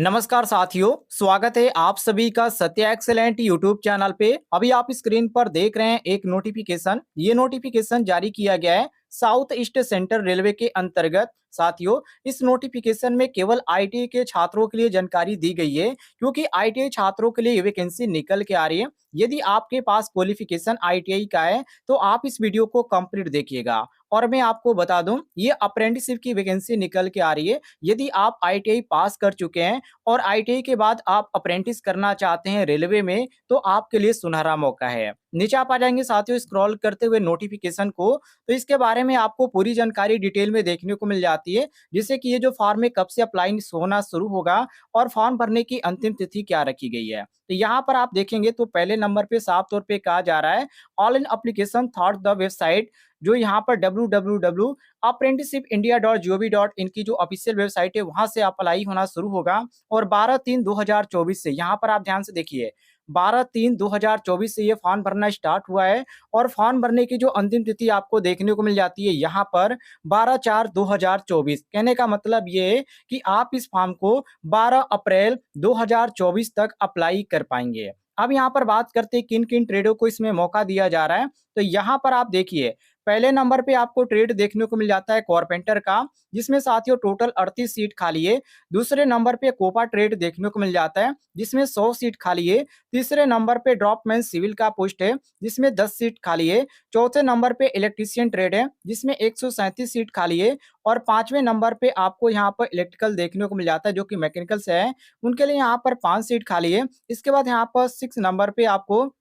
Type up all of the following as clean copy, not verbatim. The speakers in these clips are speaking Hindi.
नमस्कार साथियों, स्वागत है आप सभी का सत्या एक्सेलेंट यूट्यूब चैनल पे। अभी आप स्क्रीन पर देख रहे हैं एक नोटिफिकेशन। ये नोटिफिकेशन जारी किया गया है साउथ ईस्ट सेंट्रल रेलवे के अंतर्गत। साथियों, इस नोटिफिकेशन में केवल आईटीआई के छात्रों के लिए जानकारी दी गई है, क्योंकि आईटीआई छात्रों के लिए ये वैकेंसी निकल के आ रही है। यदि आपके पास क्वालिफिकेशन आईटीआई का है तो आप इस वीडियो को कंप्लीट देखिएगा। और मैं आपको बता दूं, ये अप्रेंटिसशिप की वैकेंसी निकल के आ रही है। यदि आप आईटीआई पास कर चुके हैं और आईटीआई के बाद आप अप्रेंटिस करना चाहते हैं रेलवे में, तो आपके लिए सुनहरा मौका है। नीचे आप आ जाएंगे साथियों स्क्रॉल करते हुए नोटिफिकेशन को, तो इसके बारे में आपको पूरी जानकारी डिटेल में देखने को मिल जाती है। जैसे कि ये जो फॉर्म है कब से अप्लाई होना शुरू होगा और फॉर्म भरने की अंतिम तिथि क्या रखी गई है। तो यहाँ पर आप देखेंगे तो पहले नंबर पे साफ तौर पे कहा जा रहा है all in application thought the website, जो यहाँ पर www.apprenticeshipiindia.gov.in की जो ऑफिशियल वेबसाइट है वहां से अप्लाई होना शुरू होगा। और 12/3/2024 से, यहाँ पर आप ध्यान से देखिए, 12/3/2024 से ये फॉर्म भरना स्टार्ट हुआ है। और फॉर्म भरने की जो अंतिम तिथि आपको देखने को मिल जाती है यहाँ पर 12/4/2024। कहने का मतलब ये है कि आप इस फॉर्म को 12 अप्रैल 2024 तक अप्लाई कर पाएंगे। अब यहाँ पर बात करते हैं किन किन ट्रेडों को इसमें मौका दिया जा रहा है। तो यहाँ पर आप देखिए, पहले नंबर पे आपको ट्रेड देखने को मिल जाता है कारपेंटर का, जिसमें साथियों टोटल 38 सीट खाली है। दूसरे नंबर पे कोपा ट्रेड देखने को मिल जाता है, जिसमें 100 सीट खाली है। तीसरे नंबर पे ड्रॉपमैन सिविल का पोस्ट है, जिसमें 10 सीट खाली है। चौथे नंबर पे इलेक्ट्रीशियन ट्रेड है, जिसमें 137 सीट खाली है। और पांचवें नंबर पे आपको यहाँ पर इलेक्ट्रिकल देखने को मिल जाता है, जो कि मैकेनिकल से है, उनके लिए यहाँ पर 5 सीट खाली है। इसके बाद यहाँ पर 6 नंबर पे आपको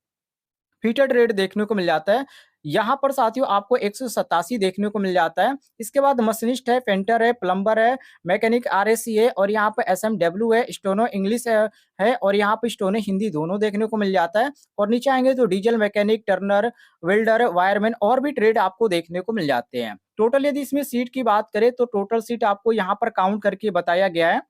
फीटर रेट देखने को मिल जाता है। यहाँ पर साथियों आपको 187 देखने को मिल जाता है। इसके बाद मशीनिस्ट है, पेंटर है, प्लम्बर है, मैकेनिक आरएसी है, और यहाँ पर एसएमडब्ल्यू है, स्टोनो इंग्लिश है, और यहाँ पे स्टोनो हिंदी दोनों देखने को मिल जाता है। और नीचे आएंगे तो diesel mechanic, Turner, welder, wireman और भी ट्रेड आपको देखने को मिल जाते हैं। टोटल यदि इसमें सीट की बात करें तो टोटल सीट आपको यहाँ पर काउंट करके बताया गया है।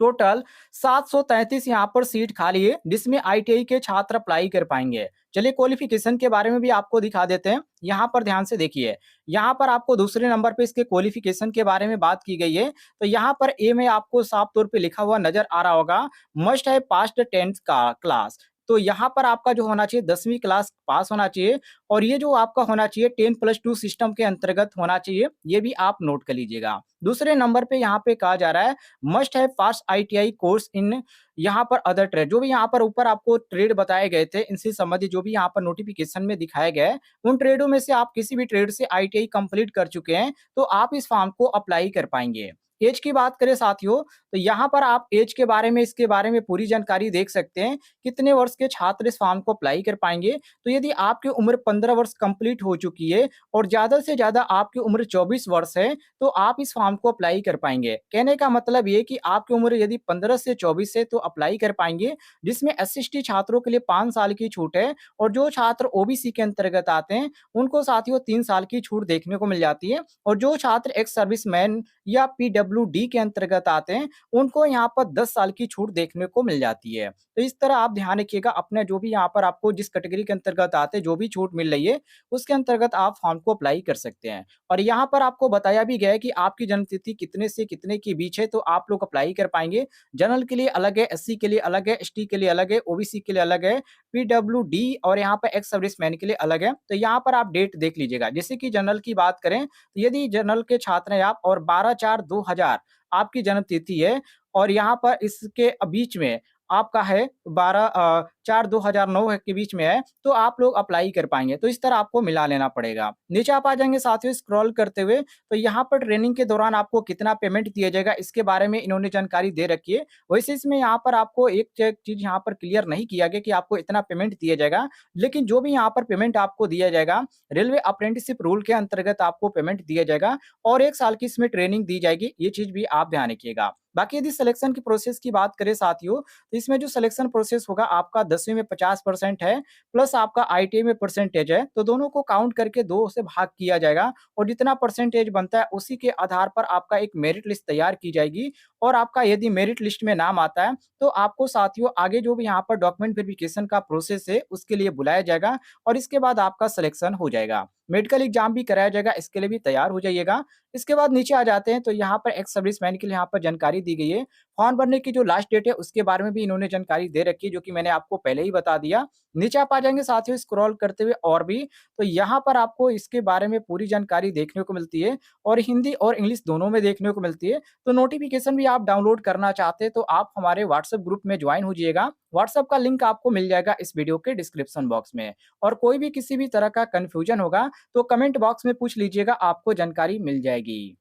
टोटल 733 यहाँ पर सीट खाली है, जिसमें आईटीआई के छात्र अप्लाई कर पाएंगे। चलिए क्वालिफिकेशन के बारे में भी आपको दिखा देते हैं। यहाँ पर ध्यान से देखिए, यहाँ पर आपको दूसरे नंबर पे इसके क्वालिफिकेशन के बारे में बात की गई है। तो यहाँ पर ए में आपको साफ तौर पे लिखा हुआ नजर आ रहा होगा, मस्ट है पास्ट 10th का क्लास। तो यहाँ पर आपका जो होना चाहिए 10वीं क्लास पास होना चाहिए। और ये जो आपका होना चाहिए 10+2 सिस्टम के अंतर्गत होना चाहिए, ये भी आप नोट कर लीजिएगा। दूसरे नंबर पे यहाँ पे कहा जा रहा है मस्ट है पास आईटीआई कोर्स इन, यहाँ पर अदर ट्रेड, जो भी यहाँ पर ऊपर आपको ट्रेड बताए गए थे इनसे संबंधित जो भी यहाँ पर नोटिफिकेशन में दिखाया गया है, उन ट्रेडों में से आप किसी भी ट्रेड से आईटीआई कंप्लीट कर चुके हैं तो आप इस फॉर्म को अप्लाई कर पाएंगे। एज की बात करें साथियों, तो यहाँ पर आप एज के बारे में, इसके बारे में पूरी जानकारी देख सकते हैं, कितने वर्ष के छात्र इस फॉर्म को अप्लाई कर पाएंगे। तो यदि आपकी उम्र 15 वर्ष कंप्लीट हो चुकी है और ज्यादा से ज्यादा आपकी उम्र 24 वर्ष है, तो आप इस फॉर्म को अप्लाई कर पाएंगे। कहने का मतलब ये कि आपकी उम्र यदि 15 से 24 है तो अप्लाई कर पाएंगे, जिसमें एसएसटी छात्रों के लिए 5 साल की छूट है। और जो छात्र ओबीसी के अंतर्गत आते हैं उनको साथियों 3 साल की छूट देखने को मिल जाती है। और जो छात्र एक्स सर्विसमैन या पीडब्ल्यूडी के अंतर्गत आते हैं उनको यहाँ पर 10 साल की छूट देखने को मिल जाती है। तो इस तरह आप ध्यान रखिएगा, अपने जो भी यहाँ पर आपको जिस कैटेगरी के अंतर्गत आते हैं जो भी छूट मिल रही है उसके अंतर्गत आप फॉर्म को अप्लाई कर सकते हैं। और यहाँ पर आपको बताया भी गया है कि आपकी जन्म तिथि कितने से कितने के बीच है तो आप लोग अप्लाई कर पाएंगे। जनरल के लिए अलग है, एससी के लिए अलग है, एसटी के लिए अलग है, ओबीसी के लिए अलग है, पीडब्ल्यूडी और यहाँ पर एक्स सर्विसमैन के लिए अलग है। तो यहाँ पर आप डेट देख लीजिएगा। जैसे कि जनरल की बात करें तो यदि जनरल के छात्र हैं आप और 12/4/2000 आपकी जन्म तिथि है, और यहाँ पर इसके बीच में आपका है 12/4/2009 के बीच में है, तो आप लोग अप्लाई कर पाएंगे। तो इस तरह आपको मिला लेना पड़ेगा। नीचे आप आ जाएंगे साथियों स्क्रॉल करते हुए, तो यहाँ पर ट्रेनिंग के दौरान आपको कितना पेमेंट दिया जाएगा इसके बारे में इन्होंने जानकारी दे रखी है। वैसे इसमें यहाँ पर आपको एक चीज यहाँ पर क्लियर नहीं किया गया कि आपको इतना पेमेंट दिया जाएगा, लेकिन जो भी यहाँ पर पेमेंट आपको दिया जाएगा रेलवे अप्रेंटिसशिप रूल के अंतर्गत आपको पेमेंट दिया जाएगा, और 1 साल की इसमें ट्रेनिंग दी जाएगी। ये चीज भी आप ध्यान रखिएगा। बाकी यदि सिलेक्शन की प्रोसेस की बात करें साथियों, तो इसमें जो सिलेक्शन प्रोसेस होगा आपका 10वीं में 50% है, प्लस आपका आईटीआई में परसेंटेज है, तो दोनों को काउंट करके 2 से भाग किया जाएगा। और जितना परसेंटेज बनता है उसी के आधार पर आपका एक मेरिट लिस्ट तैयार की जाएगी। और आपका यदि मेरिट लिस्ट में नाम आता है तो आपको साथियों आगे जो भी यहाँ पर डॉक्यूमेंट वेरिफिकेशन का प्रोसेस है उसके लिए बुलाया जाएगा, और इसके बाद आपका सिलेक्शन हो जाएगा। मेडिकल एग्ज़ाम भी कराया जाएगा, इसके लिए भी तैयार हो जाइएगा। इसके बाद नीचे आ जाते हैं तो यहाँ पर एक्स सर्विसमैन के लिए यहाँ पर जानकारी दी गई है। फॉर्म भरने की जो लास्ट डेट है उसके बारे में भी इन्होंने जानकारी दे रखी है, जो कि मैंने आपको पहले ही बता दिया। नीचे आप आ जाएँगे साथियों स्क्रॉल करते हुए और भी, तो यहाँ पर आपको इसके बारे में पूरी जानकारी देखने को मिलती है और हिंदी और इंग्लिश दोनों में देखने को मिलती है। तो नोटिफ़िकेशन भी आप डाउनलोड करना चाहते हैं तो आप हमारे व्हाट्सएप ग्रुप में जॉइन हो जाइएगा। व्हाट्सएप का लिंक आपको मिल जाएगा इस वीडियो के डिस्क्रिप्शन बॉक्स में। और कोई भी किसी भी तरह का कन्फ्यूजन होगा तो कमेंट बॉक्स में पूछ लीजिएगा, आपको जानकारी मिल जाएगी।